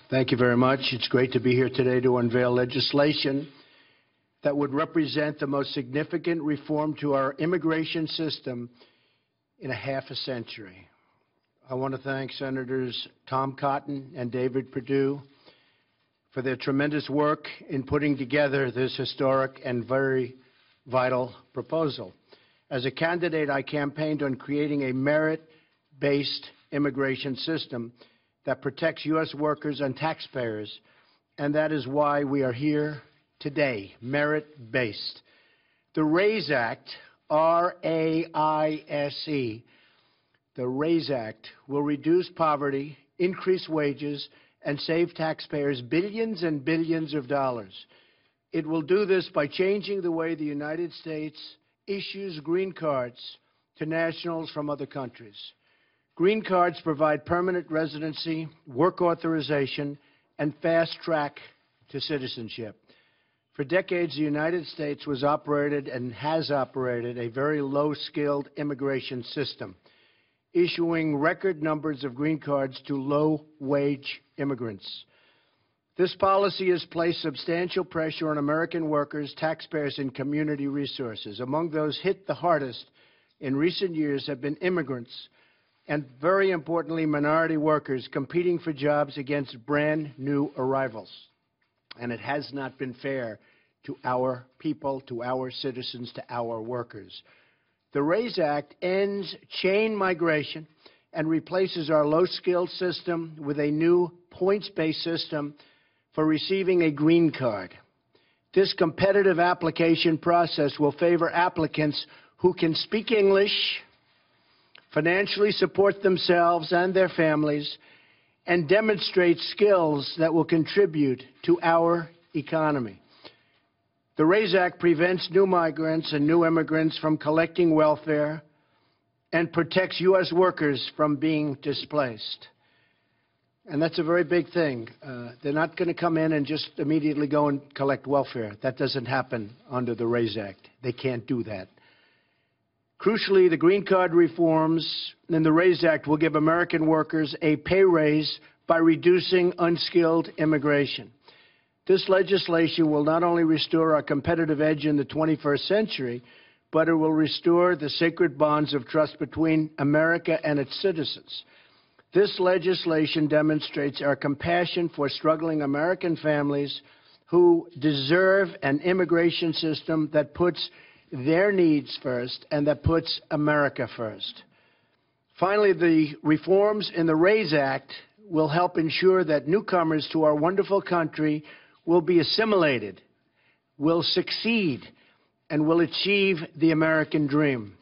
Thank you very much. It's great to be here today to unveil legislation that would represent the most significant reform to our immigration system in a half a century. I want to thank Senators Tom Cotton and David Perdue for their tremendous work in putting together this historic and very vital proposal. As a candidate, I campaigned on creating a merit-based immigration system that protects U.S. workers and taxpayers, and that is why we are here today, merit-based. The RAISE Act, R-A-I-S-E, the RAISE Act will reduce poverty, increase wages, and save taxpayers billions and billions of dollars. It will do this by changing the way the United States issues green cards to nationals from other countries. Green cards provide permanent residency, work authorization, and fast track to citizenship. For decades, the United States was operated and has operated a very low-skilled immigration system, issuing record numbers of green cards to low-wage immigrants. This policy has placed substantial pressure on American workers, taxpayers, and community resources. Among those hit the hardest in recent years have been immigrants and, very importantly, minority workers competing for jobs against brand-new arrivals. And it has not been fair to our people, to our citizens, to our workers. The RAISE Act ends chain migration and replaces our low-skilled system with a new points-based system for receiving a green card. This competitive application process will favor applicants who can speak English, financially support themselves and their families, and demonstrate skills that will contribute to our economy. The RAISE Act prevents new migrants and new immigrants from collecting welfare and protects U.S. workers from being displaced. And that's a very big thing. They're not going to come in and just immediately go and collect welfare. That doesn't happen under the RAISE Act. They can't do that. Crucially, the green card reforms in the RAISE Act will give American workers a pay raise by reducing unskilled immigration. This legislation will not only restore our competitive edge in the 21st century, but it will restore the sacred bonds of trust between America and its citizens. This legislation demonstrates our compassion for struggling American families who deserve an immigration system that puts their needs first and that puts America first. Finally, the reforms in the RAISE Act will help ensure that newcomers to our wonderful country will be assimilated, will succeed, and will achieve the American dream.